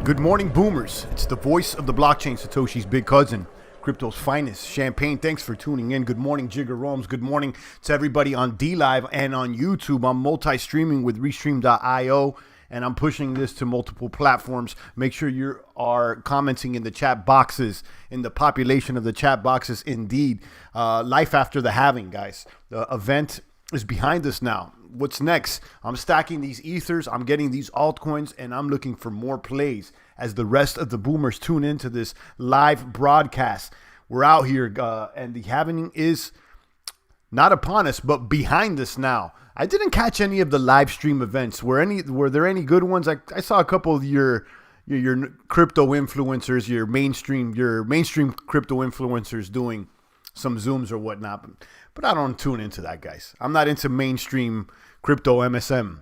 Good morning, boomers. It's the voice of the blockchain, Satoshi's big cousin, crypto's finest, Champagne. Thanks for tuning in. Good morning, Jiggeromes. Good morning to everybody on D-Live and on YouTube. I'm multi-streaming with Restream.io, and I'm pushing this to multiple platforms. Make sure you are commenting in the chat boxes, in the population of the chat boxes. Indeed, life after the halving, guys. The event is behind us now. What's next? I'm stacking these ethers, I'm getting these altcoins, and I'm looking for more plays as the rest of the boomers tune into this live broadcast. We're out here, and the halving is not upon us, but behind us now. I didn't catch any of the live stream events. Were there any good ones? I saw a couple of your crypto influencers, your mainstream crypto influencers doing some Zooms or whatnot. But I don't tune into that, guys. I'm not into mainstream crypto MSM,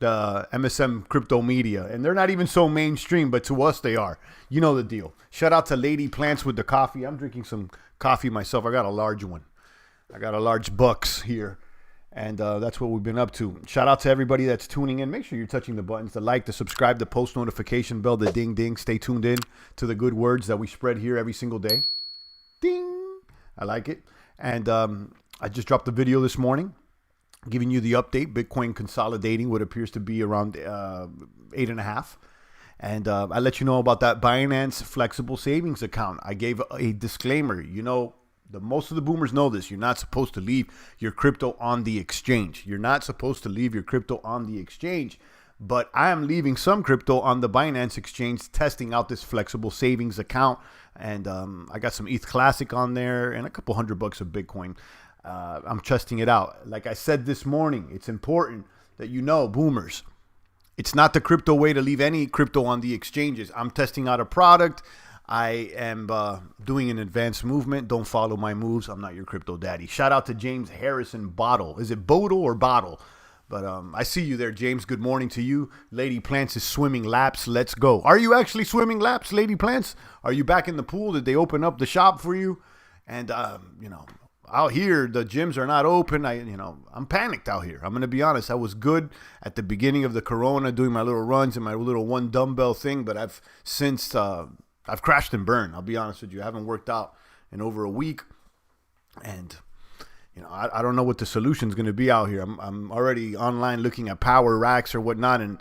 the MSM crypto media. And they're not even so mainstream, but to us they are. You know the deal. Shout out to Lady Plants with the coffee. I'm drinking some coffee myself. I got a large one. I got a large Bucks here. And that's what we've been up to. Shout out to everybody that's tuning in. Make sure you're touching the buttons, the like, the subscribe, the post notification bell, the ding ding. Stay tuned in to the good words that we spread here every single day. Ding. I like it. And I just dropped the video this morning giving you the update. Bitcoin consolidating what appears to be around 8.5. And I let you know about that Binance flexible savings account. I gave a disclaimer. You know, most of the boomers know this. You're not supposed to leave your crypto on the exchange. You're not supposed to leave your crypto on the exchange. But I am leaving some crypto on the Binance exchange, testing out this flexible savings account. And I got some ETH Classic on there and a couple $100 of Bitcoin. I'm testing it out. Like I said this morning, it's important that you know, boomers, it's not the crypto way to leave any crypto on the exchanges. I'm testing out a product. I am doing an advanced movement. Don't follow my moves. I'm not your crypto daddy. Shout out to James Harrison Bottle. Is it Bodle or Bottle? But I see you there, James. Good morning to you. Lady Plants is swimming laps. Let's go. Are you actually swimming laps, Lady Plants? Are you back in the pool? Did they open up the shop for you? And, you know, out here, the gyms are not open. I'm panicked out here. I'm going to be honest. I was good at the beginning of the corona doing my little runs and my little one dumbbell thing. But I've since, I've crashed and burned. I'll be honest with you. I haven't worked out in over a week. And you know, I don't know what the solution is going to be out here. I'm already online looking at power racks or whatnot, and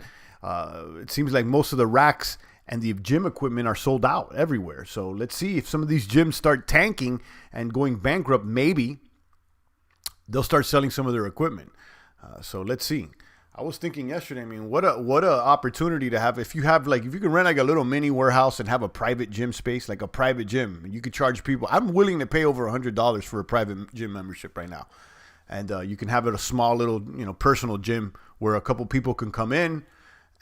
it seems like most of the racks and the gym equipment are sold out everywhere. So let's see if some of these gyms start tanking and going bankrupt. Maybe they'll start selling some of their equipment. So let's see. I was thinking yesterday, I mean, what a opportunity to have. If you can rent like a little mini warehouse and have a private gym space, like a private gym, you could charge people. I'm willing to pay over $100 for a private gym membership right now. And you can have it a small little, personal gym where a couple people can come in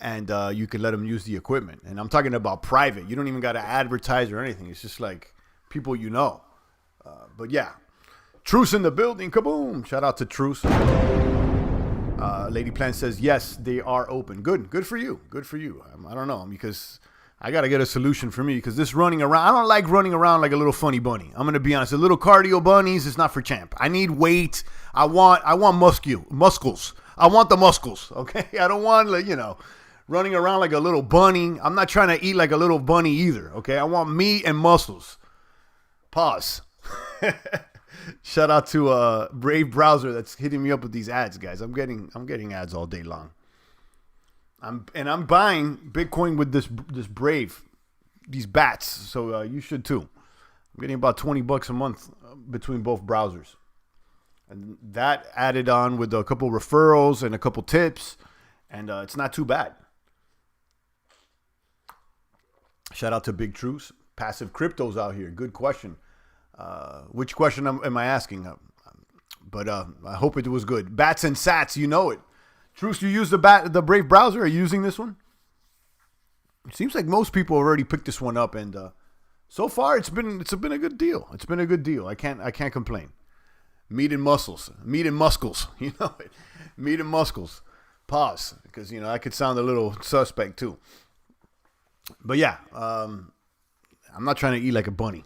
and you can let them use the equipment. And I'm talking about private. You don't even got to advertise or anything. It's just like people you know. But yeah, Truce in the building. Kaboom. Shout out to Truce. Lady Plant says, yes, they are open. Good for you. Good for you. I don't know, because I got to get a solution for me, because this running around, I don't like running around like a little funny bunny. I'm going to be honest. The little cardio bunnies is not for champ. I need weight. I want muscles. I want the muscles. Okay. I don't want, running around like a little bunny. I'm not trying to eat like a little bunny either. Okay. I want meat and muscles. Pause. Shout out to Brave Browser that's hitting me up with these ads, guys. I'm getting ads all day long. I'm buying Bitcoin with this Brave, these bats. So you should too. I'm getting about $20 a month between both browsers, and that added on with a couple referrals and a couple tips, and it's not too bad. Shout out to Big Truce. Passive cryptos out here. Good question. Which question am I asking? But I hope it was good. Bats and sats, you know it. Truce, you use the Brave browser? Are you using this one? It seems like most people already picked this one up, and so far it's been a good deal. It's been a good deal. I can't complain. Meat and muscles, you know it. Meat and muscles. Pause, because I could sound a little suspect too. But yeah, I'm not trying to eat like a bunny.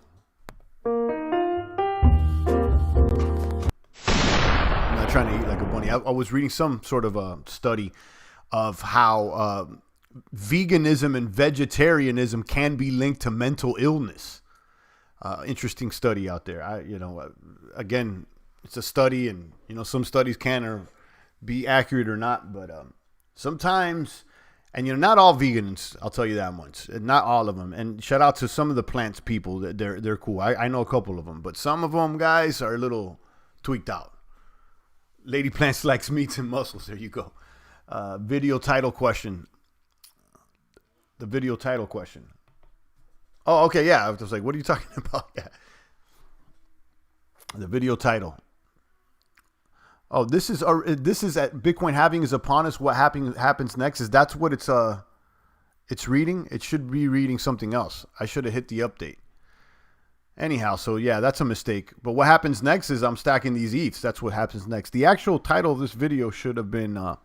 Trying to eat like a bunny. I was reading some sort of a study of how veganism and vegetarianism can be linked to mental illness. Interesting study out there. Again, it's a study, and some studies can or be accurate or not, but sometimes, and not all vegans, I'll tell you that much, not all of them. And shout out to some of the plants people, that they're cool. I know a couple of them, but some of them guys are a little tweaked out. Lady Plants likes meats and muscles. There you go. Video title question. The video title question. Oh, okay, yeah. I was like, what are you talking about? Yeah. The video title. Oh, this is at Bitcoin halving is upon us. What happens next? Is that's what it's reading? It should be reading something else. I should have hit the update. Anyhow, so yeah, that's a mistake. But what happens next is I'm stacking these ETHs. That's what happens next. The actual title of this video should have been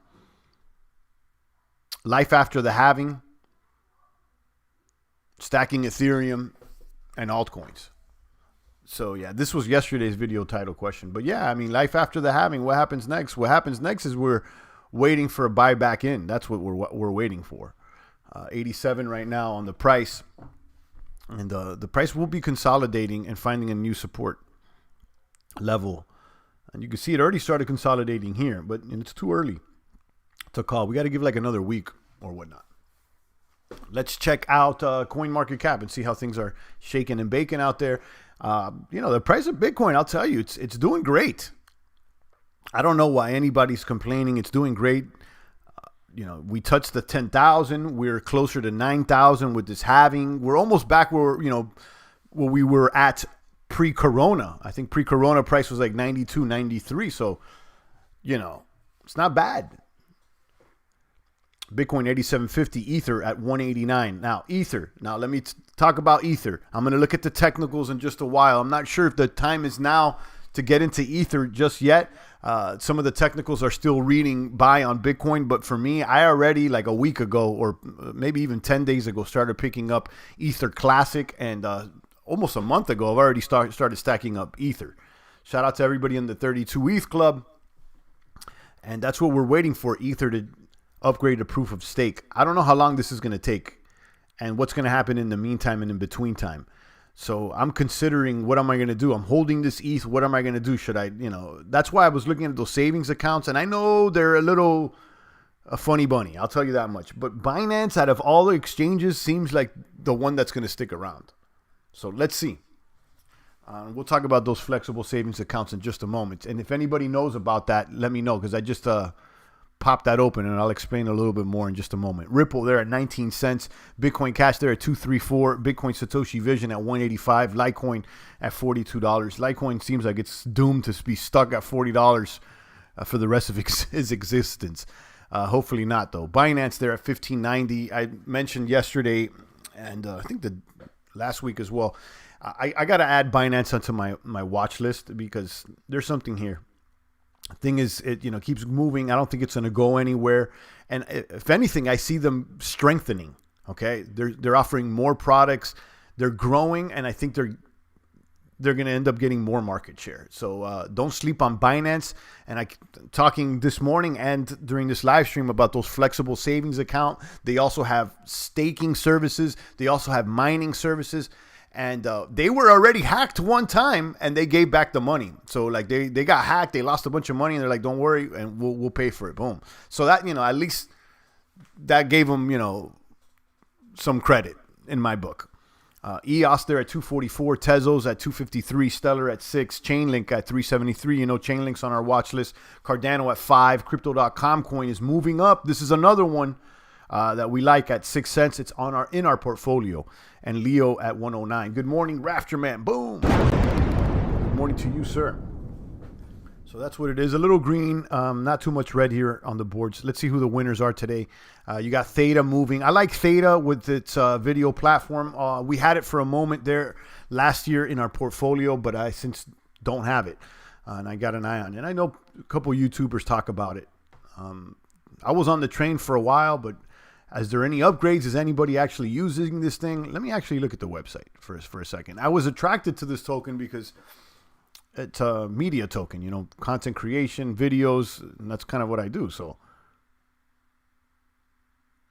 Life After the Halving, Stacking Ethereum, and Altcoins. So yeah, this was yesterday's video title question. But yeah, I mean, life after the halving, what happens next? What happens next is we're waiting for a buyback in. That's what we're waiting for. 87 right now on the price. And the price will be consolidating and finding a new support level. And you can see it already started consolidating here, but it's too early to call. We got to give like another week or whatnot. Let's check out CoinMarketCap and see how things are shaking and baking out there. The price of Bitcoin, I'll tell you, it's doing great. I don't know why anybody's complaining. It's doing great. We touched the 10,000. We're closer to 9,000 with this halving. We're almost back where we were at pre-corona. I think pre-corona price was like 92, 93. So, it's not bad. Bitcoin 8750, Ether at 189. Now, Ether. Now, let me talk about Ether. I'm going to look at the technicals in just a while. I'm not sure if the time is now to get into Ether just yet. Some of the technicals are still reading buy on Bitcoin, but for me, I already like a week ago or maybe even 10 days ago started picking up Ether Classic, and almost a month ago, I've already started stacking up Ether. Shout out to everybody in the 32 ETH Club, and that's what we're waiting for, Ether to upgrade to proof of stake. I don't know how long this is going to take and what's going to happen in the meantime and in between time. So I'm considering, what am I going to do? I'm holding this ETH. What am I going to do? Should I, that's why I was looking at those savings accounts, and I know they're a funny bunny. I'll tell you that much. But Binance, out of all the exchanges, seems like the one that's going to stick around. So let's see. We'll talk about those flexible savings accounts in just a moment. And if anybody knows about that, let me know, because I just pop that open, and I'll explain a little bit more in just a moment. Ripple there at 19 cents. Bitcoin Cash there at 234. Bitcoin Satoshi Vision at 185. Litecoin at $42. Litecoin seems like it's doomed to be stuck at $40 for the rest of his existence. Hopefully not, though. Binance there at 1590. I mentioned yesterday, and I think the last week as well, I got to add Binance onto my watch list because there's something here. Thing is, it keeps moving. I don't think it's going to go anywhere. And if anything, I see them strengthening. Okay, they're offering more products. They're growing, and I think they're going to end up getting more market share. So don't sleep on Binance. And I talking this morning and during this live stream about those flexible savings account. They also have staking services. They also have mining services. And they were already hacked one time, and they gave back the money. So like they got hacked, they lost a bunch of money, and they're like, "Don't worry, and we'll pay for it." Boom. So that at least that gave them some credit in my book. EOS there at 244, Tezos at 253, Stellar at 6, Chainlink at 373. Chainlink's on our watch list. Cardano at 5. Crypto.com coin is moving up. This is another one that we like at 6 cents. It's in our portfolio. And Leo at 109. Good morning, Rafterman. Boom. Good morning to you, sir. So that's what it is. A little green, not too much red here on the boards. Let's see who the winners are today. You got Theta moving. I like Theta with its video platform. We had it for a moment there last year in our portfolio, but I since don't have it. And I got an eye on it. And I know a couple YouTubers talk about it. I was on the train for a while, but is there any upgrades? Is anybody actually using this thing? Let me actually look at the website for a second. I was attracted to this token because it's a media token, content creation, videos, and that's kind of what I do. So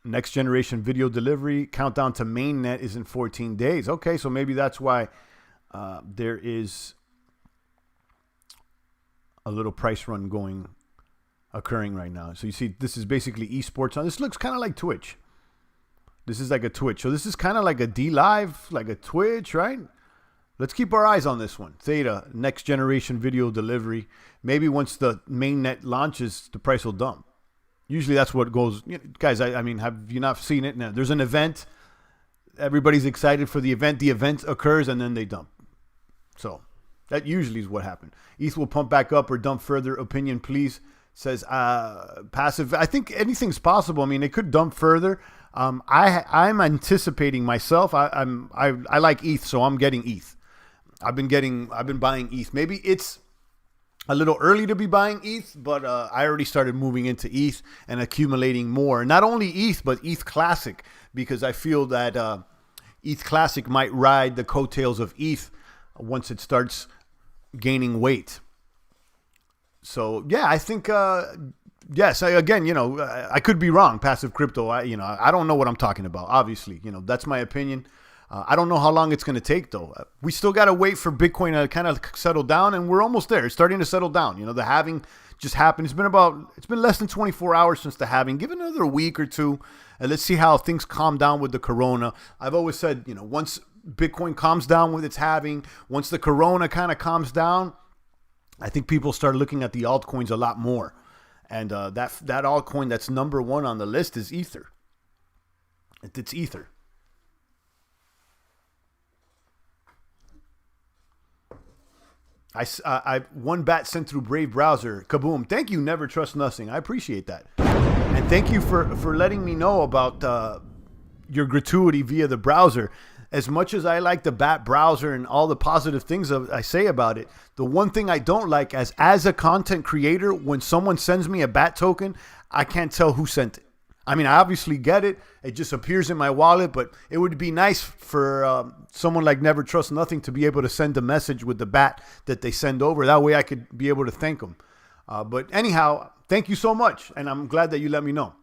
Next generation video delivery countdown to mainnet is in 14 days. Okay, so maybe that's why there is a little price run occurring right now. So you see, this is basically esports. Now, this looks kind of like Twitch. This is like a Twitch. So this is kind of like a D Live, like a Twitch, right? Let's keep our eyes on this one. Theta, next generation video delivery. Maybe once the mainnet launches, the price will dump. Usually that's what goes. Guys, I mean, have you not seen it? Now, there's an event. Everybody's excited for the event. The event occurs and then they dump. So that usually is what happened. ETH will pump back up or dump further. Opinion, please. Says passive. I think anything's possible. I mean, it could dump further. I'm anticipating myself. I like ETH, so I'm getting ETH. I've been buying ETH. Maybe it's a little early to be buying ETH, but I already started moving into ETH and accumulating more. Not only ETH, but ETH Classic, because I feel that ETH Classic might ride the coattails of ETH once it starts gaining weight. So yeah, I think yes. Again, I could be wrong. Passive crypto. I don't know what I'm talking about. Obviously, that's my opinion. I don't know how long it's going to take, though. We still got to wait for Bitcoin to kind of settle down, and we're almost there. It's starting to settle down. The halving just happened. It's been less than 24 hours since the halving. Give it another week or two, and let's see how things calm down with the corona. I've always said, once Bitcoin calms down with its halving, once the corona kind of calms down, I think people start looking at the altcoins a lot more. And that altcoin that's number one on the list is Ether. It's Ether. I one bat sent through Brave browser. Kaboom! Thank you. Never trust nothing. I appreciate that, and thank you for letting me know about your gratuity via the browser. As much as I like the bat browser and all the positive things I say about it, the one thing I don't like as a content creator, when someone sends me a bat token, I can't tell who sent it. I mean, I obviously get it. It just appears in my wallet, but it would be nice for someone like Never Trust Nothing to be able to send a message with the bat that they send over. That way I could be able to thank them. But anyhow, thank you so much. And I'm glad that you let me know.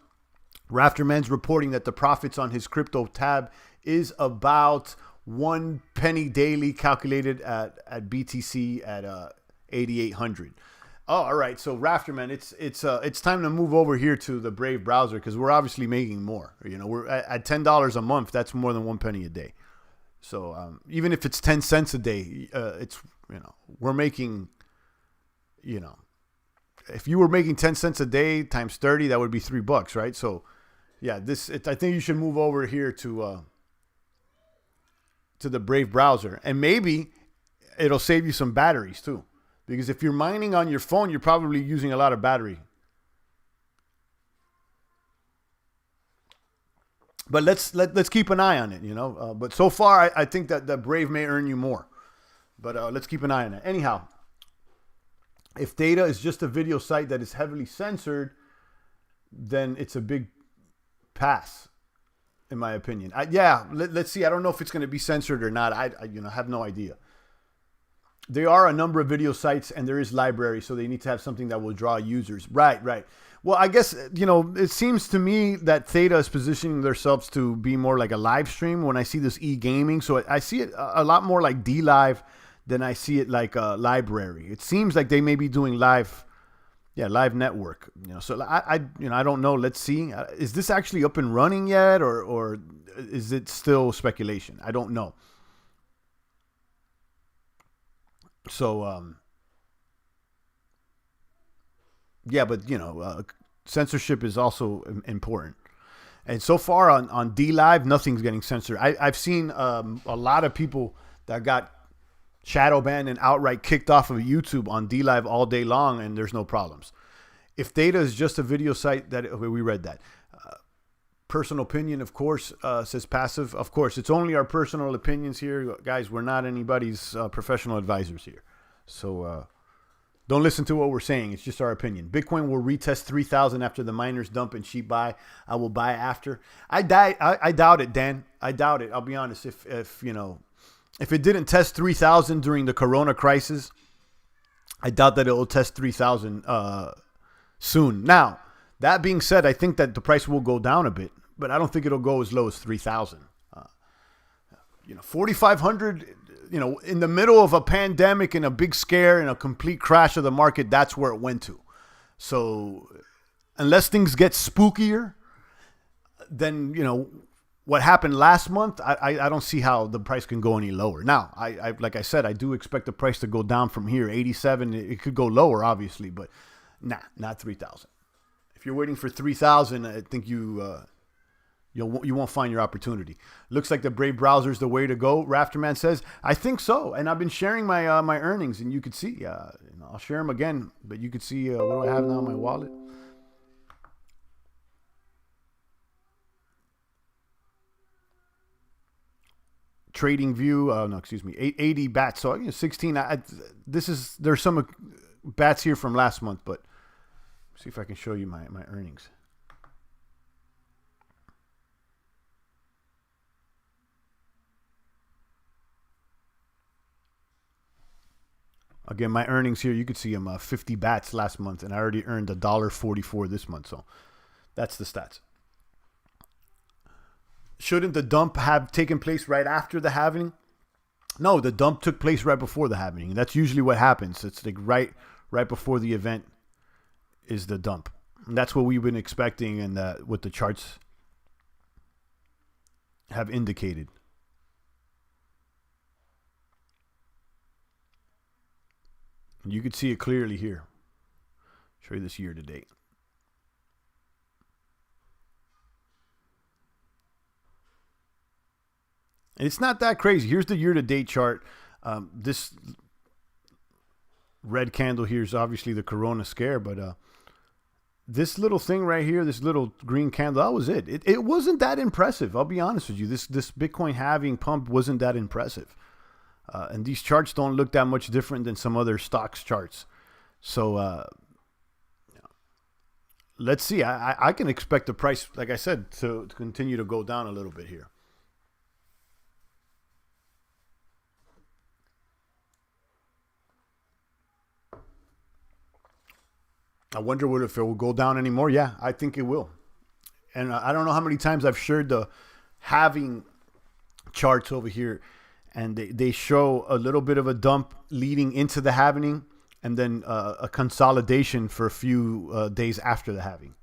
Rafterman's reporting that the profits on his crypto tab is about 1 penny daily, calculated at BTC at 8,800. Oh, all right. So Rafterman, it's time to move over here to the Brave browser, because we're obviously making more. We're at $10 a month. That's more than 1 penny a day. So even if it's 10 cents a day, we're making, if you were making 10 cents a day times 30, that would be $3, right? So yeah, I think you should move over here to the Brave browser, and maybe it'll save you some batteries too. Because if you're mining on your phone, you're probably using a lot of battery. But let's keep an eye on it, But so far, I think that Brave may earn you more. But let's keep an eye on it. Anyhow, if Theta is just a video site that is heavily censored, then it's a big pass, in my opinion. Let's see. I don't know if it's going to be censored or not. I have no idea. There are a number of video sites, and there is library, so they need to have something that will draw users. Right. Well, I guess, it seems to me that Theta is positioning themselves to be more like a live stream when I see this e-gaming. So I see it a lot more like D-Live than I see it like a library. It seems like they may be doing live network. So I don't know. Let's see. Is this actually up and running yet, or is it still speculation? I don't know. So, but censorship is also important. And so far on D-Live, nothing's getting censored. I've seen a lot of people that got shadow banned and outright kicked off of YouTube on D-Live all day long, and there's no problems. If Theta is just a video site, we read that. Personal opinion, of course, says Passive. Of course, it's only our personal opinions here. Guys, we're not anybody's professional advisors here. So don't listen to what we're saying. It's just our opinion. Bitcoin will retest 3,000 after the miners dump and cheap buy. I will buy after. I doubt it, Dan. I doubt it. I'll be honest. If it didn't test 3,000 during the Corona crisis, I doubt that it will test 3,000 soon. Now, that being said, I think that the price will go down a bit, but I don't think it'll go as low as 3,000. 4,500. In the middle of a pandemic and a big scare and a complete crash of the market, that's where it went to. So unless things get spookier, then what happened last month, I don't see how the price can go any lower. Now, I like I said, I do expect the price to go down from here. 87, it could go lower, obviously, but not 3,000. If you're waiting for 3,000, I think you won't find your opportunity. Looks like the Brave browser is the way to go. Rafterman says, I think so. And I've been sharing my my earnings, and you could see. I'll share them again, but you could see what do I have now in my wallet. Trading View, 80 bats. So 16. There's some bats here from last month, but see if I can show you my earnings. Again, my earnings here, you could see them 50 bats last month, and I already earned $1.44 this month. So that's the stats. Shouldn't the dump have taken place right after the halving? No, the dump took place right before the halving. That's usually what happens. It's like right before the event is the dump. And that's what we've been expecting, and what the charts have indicated. You can see it clearly here. Show you this year to date. It's not that crazy. Here's the year to date chart. This red candle here is obviously the Corona scare, but this little thing right here, this little green candle, that was it. It wasn't that impressive. I'll be honest with you. This Bitcoin halving pump wasn't that impressive. And these charts don't look that much different than some other stocks charts. So let's see. I can expect the price, like I said, to continue to go down a little bit here. I wonder if it will go down anymore. Yeah, I think it will. And I don't know how many times I've shared the halving charts over here, and they show a little bit of a dump leading into the halving, and then a consolidation for a few days after the halving.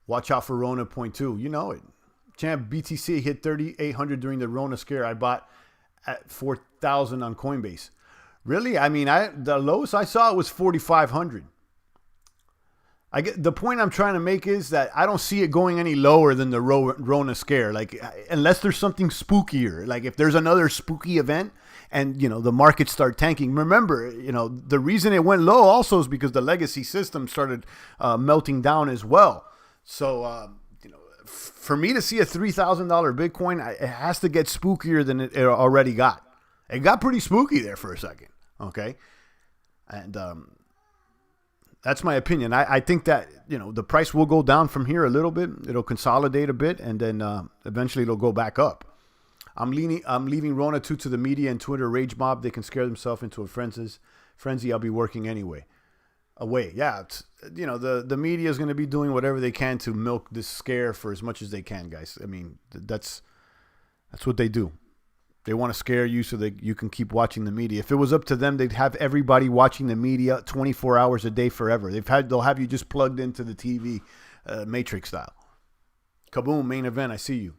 Watch out for Rona point 2. You know it. Champ BTC hit 3,800 during the Rona scare. I bought at 4,000 on Coinbase. Really? I mean, the lowest I saw was 4,500. The point I'm trying to make is that I don't see it going any lower than the Rona scare. Like, unless there's something spookier, like if there's another spooky event and, the markets start tanking. Remember, the reason it went low also is because the legacy system started melting down as well. So, for me to see a $3,000 Bitcoin, it has to get spookier than it already got. It got pretty spooky there for a second. Okay. And, that's my opinion. I think that, the price will go down from here a little bit. It'll consolidate a bit, and then eventually it'll go back up. I'm leaving Rona 2 to the media and Twitter rage mob. They can scare themselves into a frenzy. I'll be working anyway. Away. Yeah. The media is going to be doing whatever they can to milk this scare for as much as they can, guys. I mean, that's what they do. They want to scare you so that you can keep watching the media. If it was up to them, they'd have everybody watching the media 24 hours a day forever. They'll have you just plugged into the TV, Matrix style. Kaboom, main event. I see you.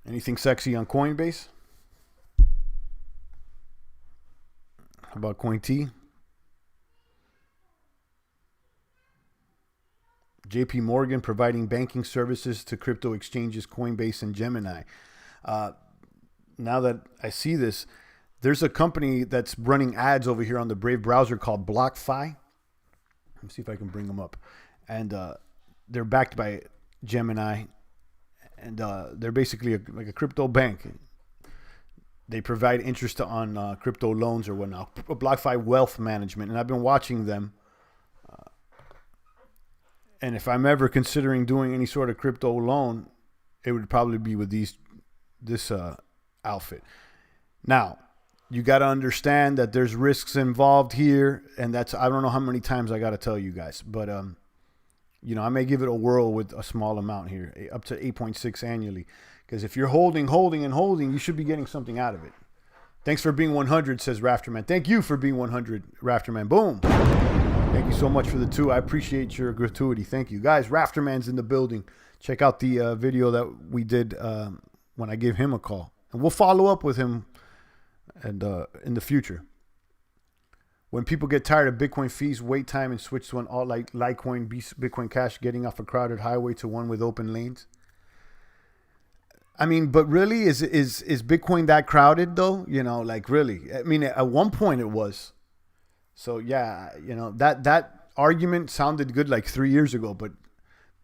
Anything sexy on Coinbase? How about CoinT? JP Morgan providing banking services to crypto exchanges Coinbase and Gemini. Now that I see this, there's a company that's running ads over here on the Brave browser called BlockFi. Let me see if I can bring them up. And they're backed by Gemini. And they're basically like a crypto bank. They provide interest on crypto loans or whatnot. BlockFi Wealth Management. And I've been watching them. And if I'm ever considering doing any sort of crypto loan, it would probably be with this outfit. Now, you got to understand that there's risks involved here, and that's, I don't know how many times I got to tell you guys, but you know, I may give it a whirl with a small amount here, up to 8.6 annually, because if you're holding, you should be getting something out of it. Thanks for being 100, says Rafterman. Thank you for being 100, Rafterman. Boom. Thank you so much for the 2. I appreciate your gratuity. Thank you. Guys, Rafterman's in the building. Check out the video that we did when I gave him a call. And we'll follow up with him and in the future. When people get tired of Bitcoin fees, wait time and switch to an alt like Litecoin, Bitcoin Cash, getting off a crowded highway to one with open lanes. I mean, but really, is Bitcoin that crowded though? You know, like really? I mean, at one point it was. So yeah, you know, that argument sounded good like 3 years ago, but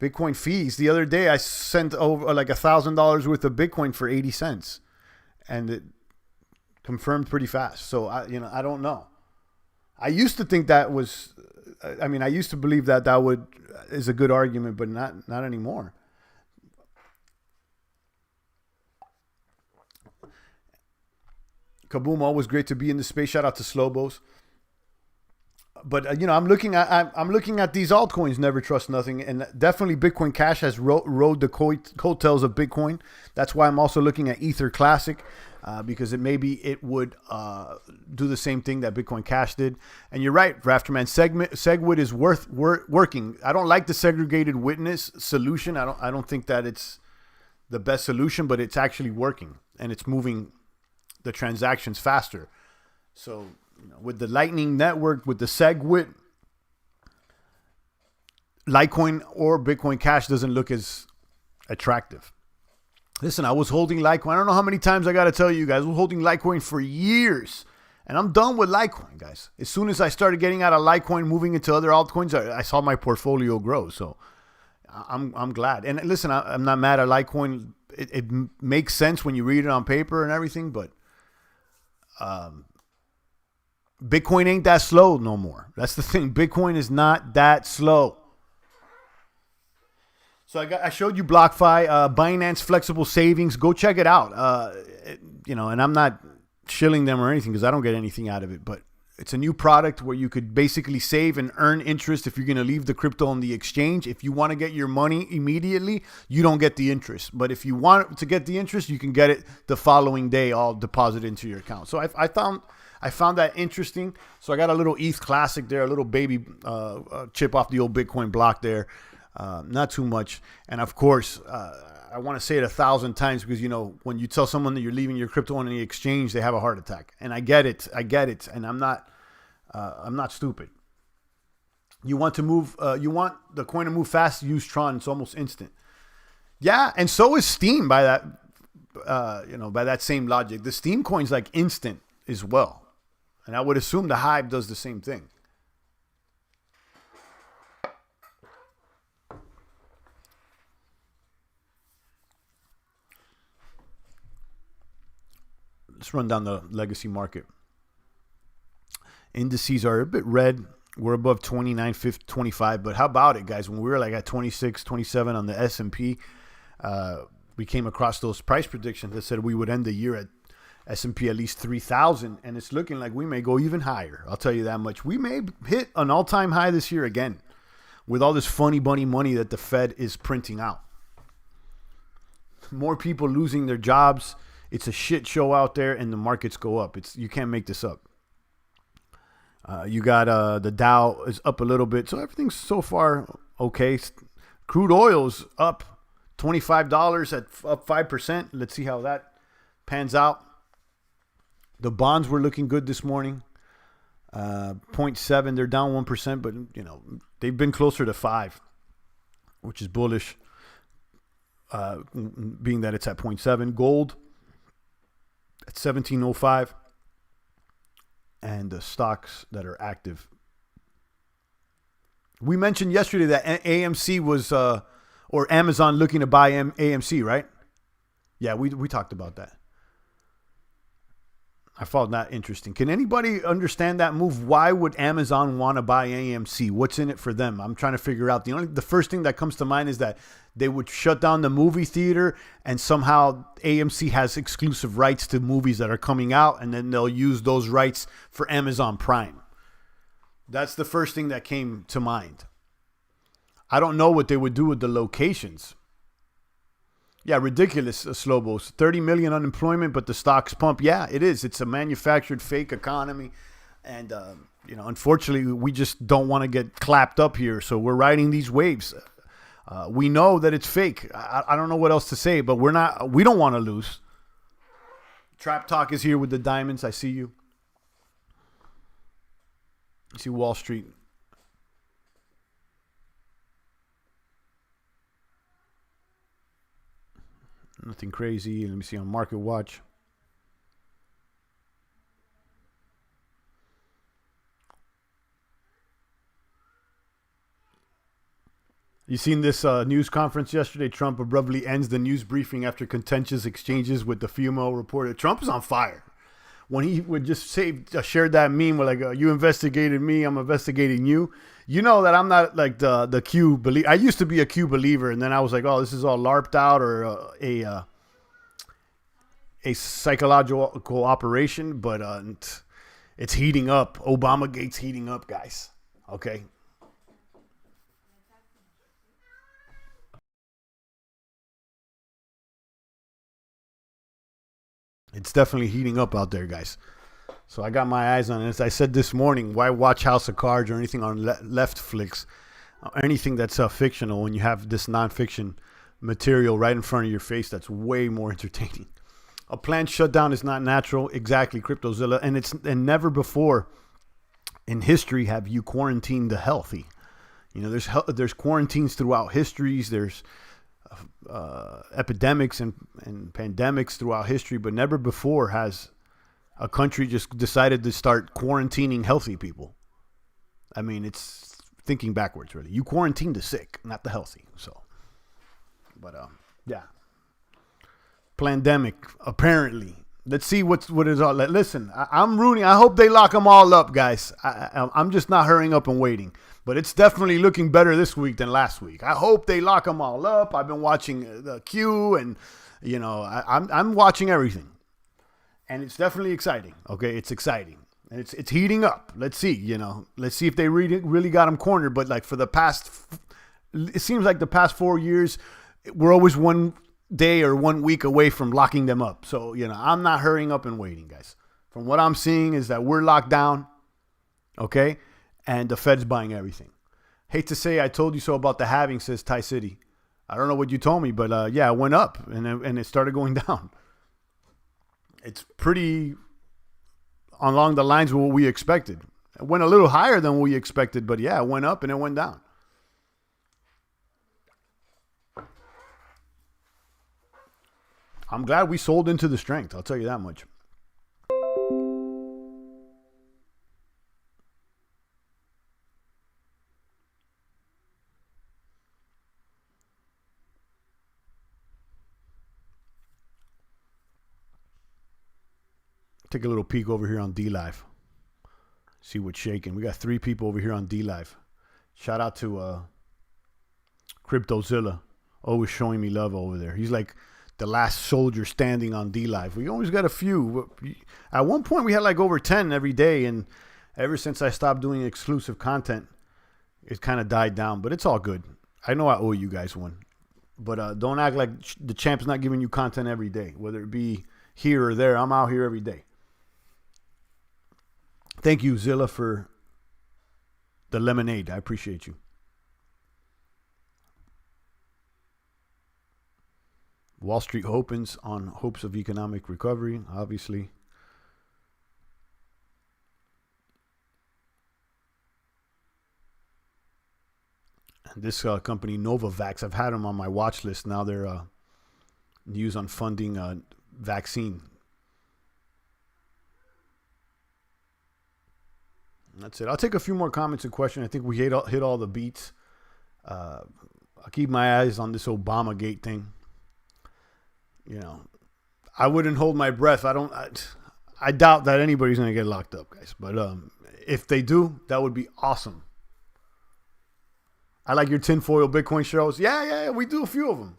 Bitcoin fees. The other day I sent over like $1,000 worth of Bitcoin for 80 cents, and it confirmed pretty fast. So I don't know. I used to think that was, I mean, I used to believe that is a good argument, but not anymore. Kaboom, always great to be in the space. Shout out to Slowbos. But you know, I'm looking at these altcoins. Never trust nothing, and definitely Bitcoin Cash has rode the coattails of Bitcoin. That's why I'm also looking at Ether Classic, because it would do the same thing that Bitcoin Cash did. And you're right, Rafterman. SegWit is working. I don't like the segregated witness solution. I don't think that it's the best solution, but it's actually working, and it's moving the transactions faster. So, you know, with the Lightning Network, with the SegWit, Litecoin or Bitcoin Cash doesn't look as attractive. Listen, I was holding Litecoin. I don't know how many times I got to tell you guys. I was holding Litecoin for years, and I'm done with Litecoin, guys. As soon as I started getting out of Litecoin, moving into other altcoins, I saw my portfolio grow. So I'm glad. And listen, I'm not mad at Litecoin. It makes sense when you read it on paper and everything, but Bitcoin ain't that slow no more. That's the thing. Bitcoin is not that slow. So I showed you BlockFi, Binance Flexible Savings. Go check it out. You know, and I'm not shilling them or anything because I don't get anything out of it. But it's a new product where you could basically save and earn interest if you're going to leave the crypto on the exchange. If you want to get your money immediately, you don't get the interest. But if you want to get the interest, you can get it the following day, all deposited into your account. So I found that interesting. So I got a little ETH Classic there, a little baby chip off the old Bitcoin block there. Not too much. And of course, I want to say it 1,000 times because, you know, when you tell someone that you're leaving your crypto on the exchange, they have a heart attack. And I get it. And I'm not stupid. You want the coin to move fast, use Tron. It's almost instant. Yeah. And so is Steam by that same logic. The Steam coin's like instant as well. And I would assume the Hive does the same thing. Let's run down the legacy market. Indices are a bit red. We're above 29.25, but how about it, guys? When we were like at 26, 27 on the S&P, we came across those price predictions that said we would end the year at S&P at least 3,000, and it's looking like we may go even higher. I'll tell you that much. We may hit an all-time high this year again with all this funny bunny money that the Fed is printing out. More people losing their jobs. It's a shit show out there, and the markets go up. You can't make this up. You got the Dow is up a little bit, so everything's so far okay. Crude oil's up $25 up 5%. Let's see how that pans out. The bonds were looking good this morning. 0.7, they're down 1%, but you know they've been closer to 5, which is bullish. Being that it's at 0.7, gold at 17.05, and the stocks that are active. We mentioned yesterday that AMC was, or Amazon looking to buy AMC, right? Yeah, we talked about that. I found that interesting. Can anybody understand that move? Why would Amazon want to buy AMC? What's in it for them? I'm trying to figure out. The first thing that comes to mind is that they would shut down the movie theater, and somehow AMC has exclusive rights to movies that are coming out, and then they'll use those rights for Amazon Prime. That's the first thing that came to mind. I don't know what they would do with the locations. Yeah, ridiculous, Slobos. 30 million unemployment, but the stocks pump. Yeah, it is. It's a manufactured fake economy. And, unfortunately, we just don't want to get clapped up here. So we're riding these waves. We know that it's fake. I don't know what else to say, but we don't want to lose. Trap Talk is here with the diamonds. I see you. I see Wall Street. Nothing crazy. Let me see on Market Watch. You seen this news conference yesterday? Trump abruptly ends the news briefing after contentious exchanges with the female reporter. Trump is on fire. When he would just shared that meme where like, you investigated me, I'm investigating you. You know that I'm not like the Q believer. I used to be a Q believer, and then I was like, oh, this is all LARPed out or a psychological operation. But it's heating up. Obamagate's heating up, guys. Okay. It's definitely heating up out there, guys. So I got my eyes on it. As I said this morning, why watch House of Cards or anything on Leftflix, anything that's fictional when you have this nonfiction material right in front of your face that's way more entertaining. A planned shutdown is not natural. Exactly, CryptoZilla. And never before in history have you quarantined the healthy. There's quarantines throughout histories. There's epidemics and pandemics throughout history, but never before has a country just decided to start quarantining healthy people. I mean, it's thinking backwards, really. You quarantine the sick, not the healthy. So, but yeah, pandemic apparently. Let's see what is all. Listen, I'm rooting. I hope they lock them all up, guys. I'm just not hurrying up and waiting. But it's definitely looking better this week than last week. I hope they lock them all up. I've been watching the Q, and I'm watching everything, and it's definitely exciting. Okay, it's exciting, and it's heating up. Let's see. Let's see if they really got them cornered. But like it seems like the past 4 years, we're always one day or 1 week away from locking them up. So I'm not hurrying up and waiting, guys. From what I'm seeing is that we're locked down. Okay. And the Fed's buying everything. Hate to say I told you so about the halving, says Thai City. I don't know what you told me, but yeah, it went up and it started going down. It's pretty along the lines of what we expected. It went a little higher than we expected, but yeah, it went up and it went down. I'm glad we sold into the strength. I'll tell you that much. Take a little peek over here on D-Live. See what's shaking. We got 3 people over here on D-Live. Shout out to CryptoZilla. Always showing me love over there. He's like the last soldier standing on D-Live. We always got a few. At one point, we had like over 10 every day. And ever since I stopped doing exclusive content, it kind of died down. But it's all good. I know I owe you guys one. But don't act like the champ's not giving you content every day. Whether it be here or there, I'm out here every day. Thank you, Zilla, for the lemonade. I appreciate you. Wall Street opens on hopes of economic recovery, obviously. And this company, Novavax, I've had them on my watch list. Now they're news on funding vaccine. That's it. I'll take a few more comments and questions. I think we hit all the beats. I'll keep my eyes on this Obamagate thing. I wouldn't hold my breath. I doubt that anybody's going to get locked up, guys. But if they do, that would be awesome. I like your tinfoil Bitcoin shows. Yeah, we do a few of them.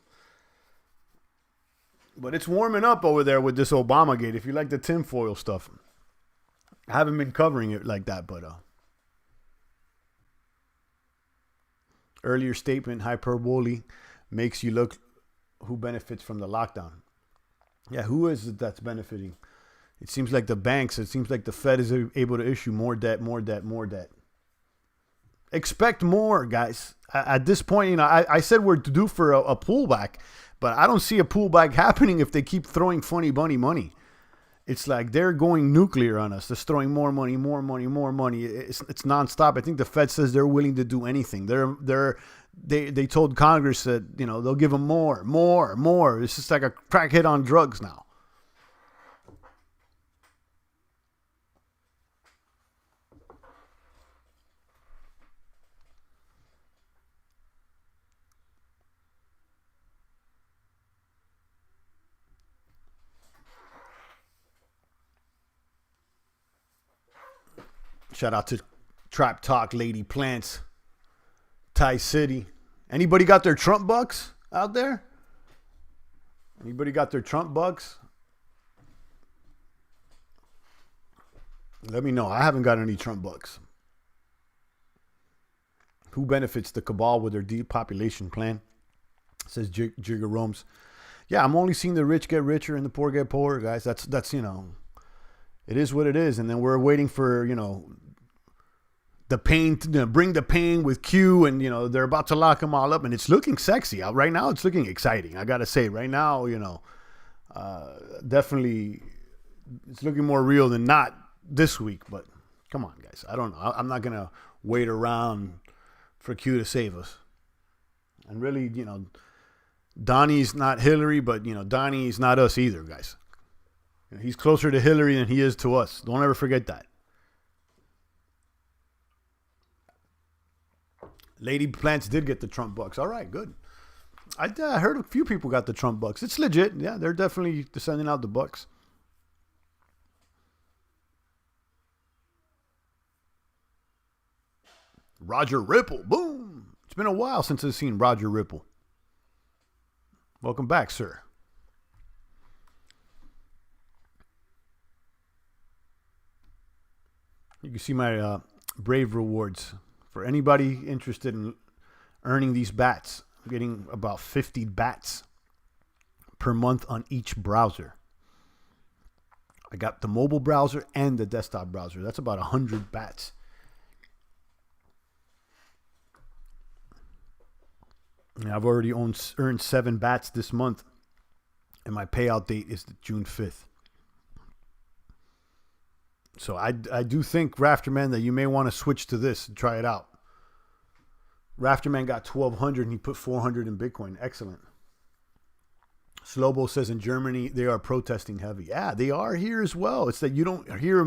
But it's warming up over there with this Obamagate. If you like the tinfoil stuff, I haven't been covering it like that, but earlier statement, hyperbole, makes you look who benefits from the lockdown. Yeah, who is it that's benefiting? It seems like the banks, it seems like the Fed is able to issue more debt. Expect more, guys. At this point, I said we're due for a pullback, but I don't see a pullback happening if they keep throwing funny bunny money. It's like they're going nuclear on us. They're throwing more money. It's nonstop. I think the Fed says they're willing to do anything. They told Congress that they'll give them more. It's just like a crackhead on drugs now. Shout out to Trap Talk, Lady Plants, Thai City. Anybody got their Trump bucks out there? Anybody got their Trump bucks? Let me know. I haven't got any Trump bucks. Who benefits the cabal with their depopulation plan? Says Jigger Roams. Yeah, I'm only seeing the rich get richer and the poor get poorer, guys. That's it is what it is. And then we're waiting for, the pain to bring the pain with Q, and they're about to lock them all up, and it's looking sexy out right now. It's looking exciting. I gotta say, right now, definitely it's looking more real than not this week. But come on, guys, I don't know. I'm not gonna wait around for Q to save us. And really, Donnie's not Hillary, but Donnie's not us either, guys. He's closer to Hillary than he is to us. Don't ever forget that. Lady Plants did get the Trump bucks. All right, good. I heard a few people got the Trump bucks. It's legit. Yeah, they're definitely sending out the bucks. Roger Ripple. Boom. It's been a while since I've seen Roger Ripple. Welcome back, sir. You can see my Brave rewards. For anybody interested in earning these bats, I'm getting about 50 bats per month on each browser. I got the mobile browser and the desktop browser. That's about 100 bats. And I've already earned 7 bats this month, and my payout date is June 5th. So I do think, Rafterman, that you may want to switch to this and try it out. Rafterman got 1,200 and he put 400 in Bitcoin. Excellent. Slobo says in Germany they are protesting heavy. Yeah, they are here as well. It's that you don't hear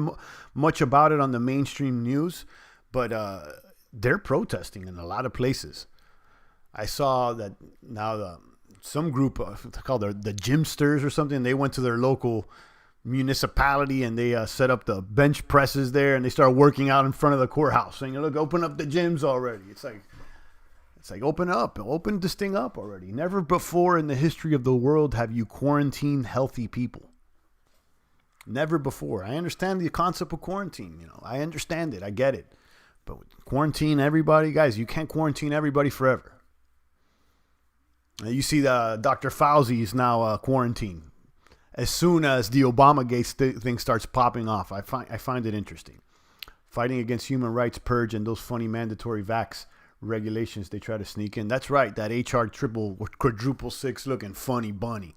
much about it on the mainstream news, but they're protesting in a lot of places. I saw that now some group called the Gymsters or something, they went to their local municipality and they set up the bench presses there, and they start working out in front of the courthouse saying, look, open up the gyms already. It's like open this thing up already. Never before in the history of the world have you quarantined healthy people. Never before. I understand the concept of quarantine. I understand it. I get it. But quarantine everybody, guys, you can't quarantine everybody forever. You see Dr. Fauci is now quarantined. As soon as the Obamagate thing starts popping off, I find it interesting. Fighting against human rights purge and those funny mandatory vax regulations they try to sneak in. That's right, that HR quadruple six looking funny bunny.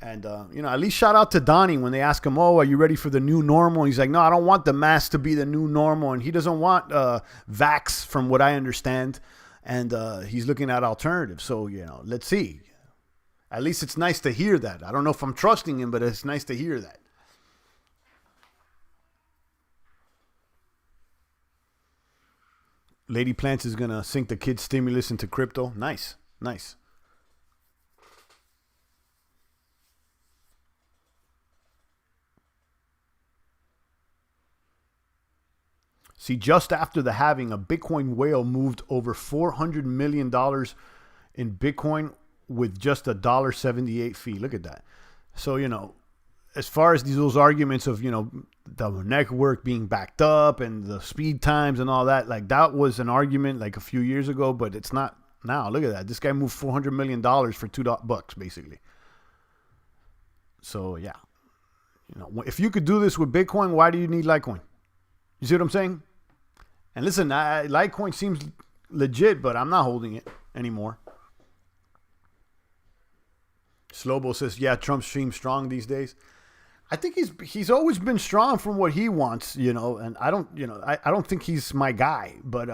And, at least shout out to Donnie when they ask him, are you ready for the new normal? He's like, no, I don't want the mask to be the new normal. And he doesn't want vax, from what I understand. And he's looking at alternatives. So, let's see. At least it's nice to hear that. I don't know if I'm trusting him, but it's nice to hear that. Lady Plants is going to sink the kids' stimulus into crypto. Nice. See, just after the halving, a Bitcoin whale moved over $400 million in Bitcoin with just a $1.78 fee. Look at that. So, as far as those arguments of, the network being backed up and the speed times and all that, like that was an argument like a few years ago, but it's not now. Look at that. This guy moved $400 million for $2, basically. So, yeah. If you could do this with Bitcoin, why do you need Litecoin? You see what I'm saying? And listen, Litecoin seems legit, but I'm not holding it anymore. Slobo says, yeah, Trump seems strong these days. I think he's always been strong from what he wants, and I don't think he's my guy, but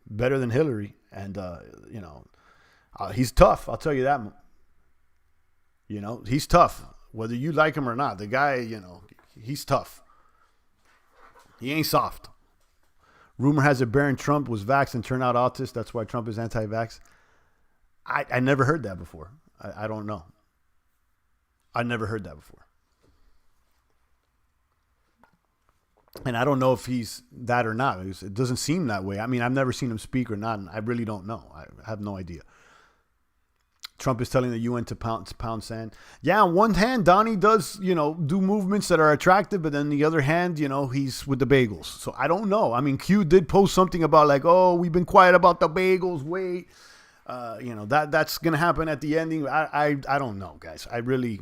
better than Hillary, and he's tough. I'll tell you that. He's tough, whether you like him or not. The guy, he's tough. He ain't soft. Rumor has it Barron Trump was vaxxed and turned out autist. That's why Trump is anti-vax. I never heard that before. I don't know. I never heard that before. And I don't know if he's that or not. It doesn't seem that way. I mean, I've never seen him speak or not, and I really don't know. I have no idea. Trump is telling the UN to pound sand. Yeah, on one hand, Donnie does, do movements that are attractive, but then the other hand, he's with the bagels. So I don't know. I mean, Q did post something about like, oh, we've been quiet about the bagels. Wait, that's going to happen at the ending. I don't know, guys. I really,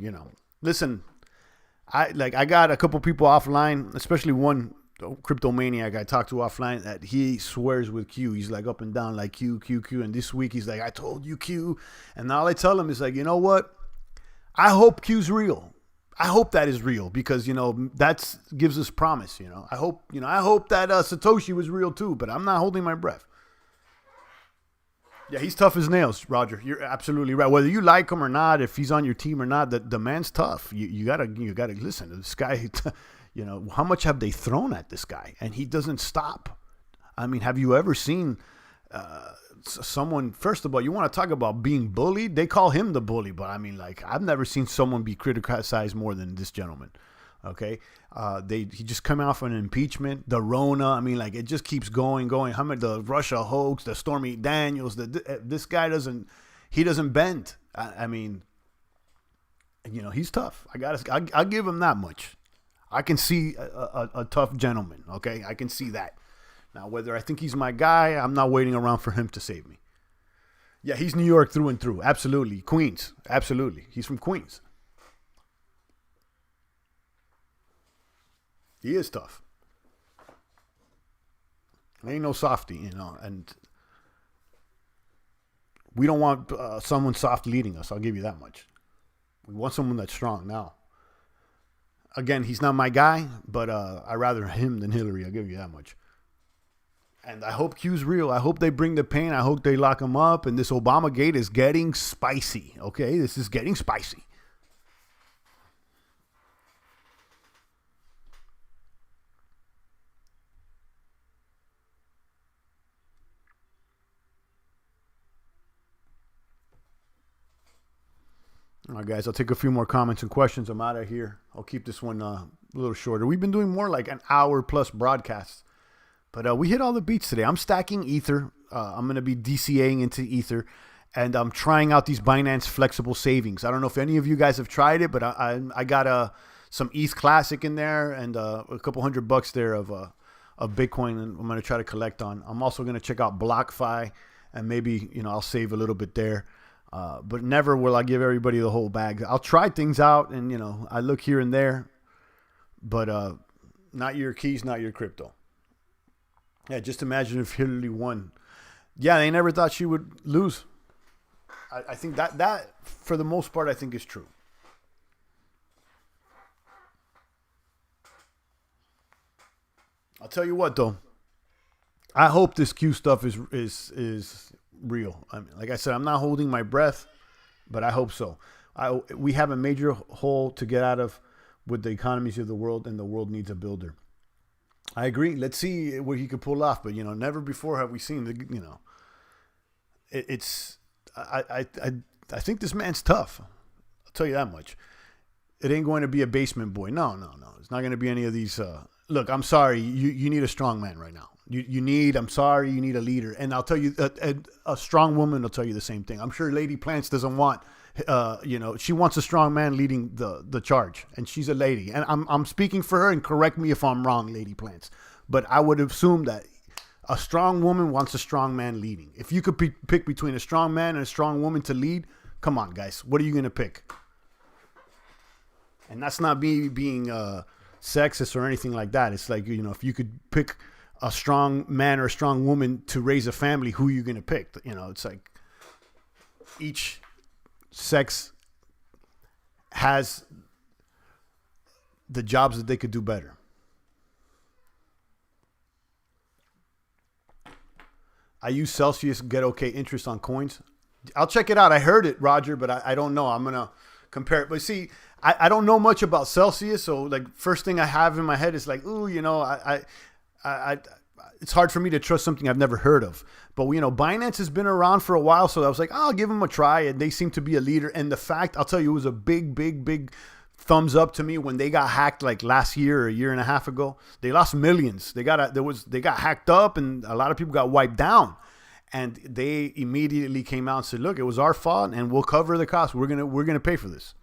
listen, I got a couple people offline, especially one cryptomaniac I talked to offline that he swears with Q. He's like up and down like Q. And this week he's like, I told you Q. And all I tell him is like, you know what? I hope Q's real. I hope that is real because, that gives us promise, I hope that Satoshi was real too, but I'm not holding my breath. Yeah, he's tough as nails, Roger. You're absolutely right. Whether you like him or not, if he's on your team or not, the man's tough. You gotta listen to this guy. How much have they thrown at this guy? And he doesn't stop. I mean, have you ever seen someone, first of all, you want to talk about being bullied? They call him the bully, but I mean, like, I've never seen someone be criticized more than this gentleman. Okay. He just come out from an impeachment, the Rona. I mean, like, it just keeps going. How many, the Russia hoax, the Stormy Daniels, this guy doesn't bend. I mean, he's tough. I'll give him that much. I can see a tough gentleman. Okay. I can see that. Now, whether I think he's my guy, I'm not waiting around for him to save me. Yeah. He's New York through and through. Absolutely. Queens. Absolutely. He's from Queens. He is tough. Ain't no softy, and we don't want someone soft leading us. I'll give you that much. We want someone that's strong now. Again, he's not my guy, but I'd rather him than Hillary. I'll give you that much. And I hope Q's real. I hope they bring the pain. I hope they lock him up. And this Obama gate is getting spicy. Okay, this is getting spicy. All right, guys, I'll take a few more comments and questions. I'm out of here. I'll keep this one a little shorter. We've been doing more like an hour plus broadcasts, but we hit all the beats today. I'm stacking Ether. I'm going to be DCAing into Ether, and I'm trying out these Binance flexible savings. I don't know if any of you guys have tried it, but I got some ETH Classic in there and a couple $100 there of Bitcoin, and I'm going to try to collect on. I'm also going to check out BlockFi, and maybe I'll save a little bit there. But never will I give everybody the whole bag. I'll try things out and, I look here and there, but not your keys, not your crypto. Yeah, just imagine if Hillary won. Yeah, they never thought she would lose. I think that, for the most part, I think is true. I'll tell you what, though. I hope this Q stuff is real. I mean, like I said, I'm not holding my breath, but I hope so. We have a major hole to get out of with the economies of the world, and the world needs a builder. I agree. Let's see what he could pull off, but never before have we seen I think this man's tough. I'll tell you that much. It ain't going to be a basement boy. No. It's not going to be any of these look, I'm sorry. You need a strong man right now. I'm sorry, you need a leader. And I'll tell you, a strong woman will tell you the same thing. I'm sure Lady Plants doesn't want, she wants a strong man leading the charge. And she's a lady. And I'm speaking for her, and correct me if I'm wrong, Lady Plants. But I would assume that a strong woman wants a strong man leading. If you could pick between a strong man and a strong woman to lead, come on, guys. What are you going to pick? And that's not me being sexist or anything like that. It's like, if you could pick a strong man or a strong woman to raise a family, who are you going to pick? It's like each sex has the jobs that they could do better. I use Celsius, get okay interest on coins. I'll check it out. I heard it, Roger, but I don't know. I'm going to compare it. But see, I don't know much about Celsius. So like first thing I have in my head is like, ooh, it's hard for me to trust something I've never heard of. But, Binance has been around for a while. So I was like, I'll give them a try. And they seem to be a leader. And the fact, I'll tell you, it was a big thumbs up to me when they got hacked like last year or a year and a half ago. They lost millions. They got hacked up and a lot of people got wiped down. And they immediately came out and said, look, it was our fault and we'll cover the cost. We're gonna pay for this.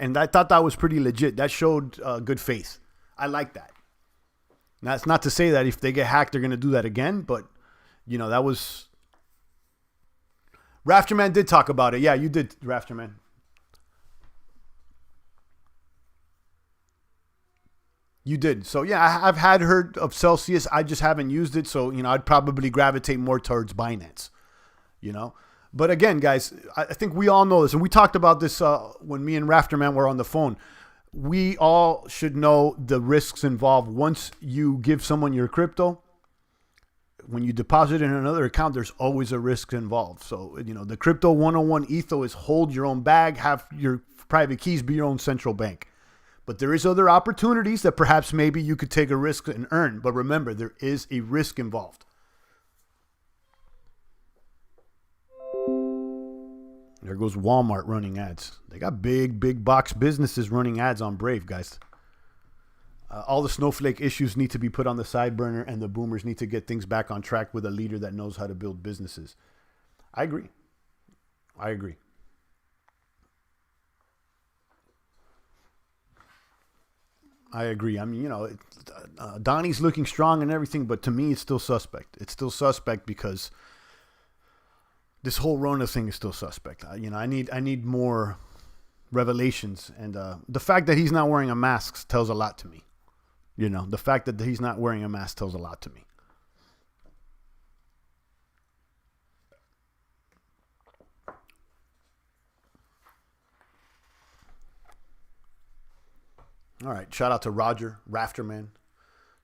And I thought that was pretty legit. That showed good faith. I like that. Now, it's not to say that if they get hacked, they're going to do that again. But, that was... Rafterman did talk about it. Yeah, you did, Rafterman. You did. So, yeah, I've heard of Celsius. I just haven't used it. So, I'd probably gravitate more towards Binance, But again, guys, I think we all know this. And we talked about this when me and Rafterman were on the phone. We all should know the risks involved. Once you give someone your crypto, when you deposit in another account, there's always a risk involved. So, the Crypto 101 ethos is hold your own bag, have your private keys, be your own central bank. But there is other opportunities that perhaps maybe you could take a risk and earn. But remember, there is a risk involved. There goes Walmart running ads. They got big box businesses running ads on Brave, guys. All the snowflake issues need to be put on the side burner, and the boomers need to get things back on track with a leader that knows how to build businesses. I agree. I agree. I mean, Donnie's looking strong and everything, but to me, it's still suspect. It's still suspect because this whole Rona thing is still suspect. I need more revelations. And the fact that he's not wearing a mask tells a lot to me. The fact that he's not wearing a mask tells a lot to me. All right. Shout out to Roger, Rafterman,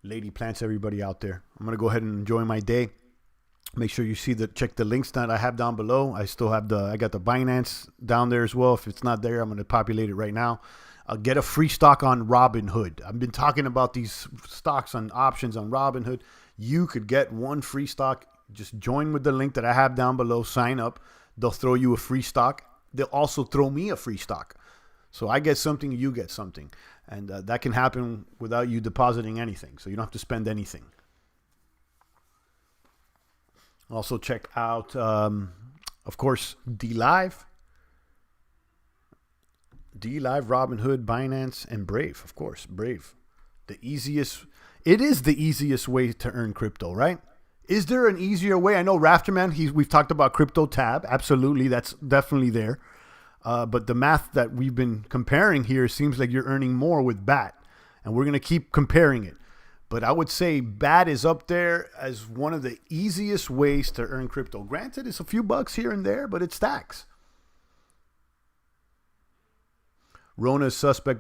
Lady Plants, everybody out there. I'm going to go ahead and enjoy my day. Make sure you check the links that I have down below. I got the Binance down there as well. If it's not there, I'm going to populate it right now. I'll get a free stock on Robinhood. I've been talking about these stocks on options on Robinhood. You could get one free stock. Just join with the link that I have down below. Sign up. They'll throw you a free stock. They'll also throw me a free stock. So I get something, you get something. And that can happen without you depositing anything. So you don't have to spend anything. Also check out, of course, DLive. DLive, Robinhood, Binance, and Brave. Of course, Brave. It is the easiest way to earn crypto, right? Is there an easier way? I know Rafterman, we've talked about Crypto Tab. Absolutely, that's definitely there. But the math that we've been comparing here seems like you're earning more with BAT. And we're going to keep comparing it. But I would say BAT is up there as one of the easiest ways to earn crypto. Granted, it's a few bucks here and there, but it stacks. Rona is suspect.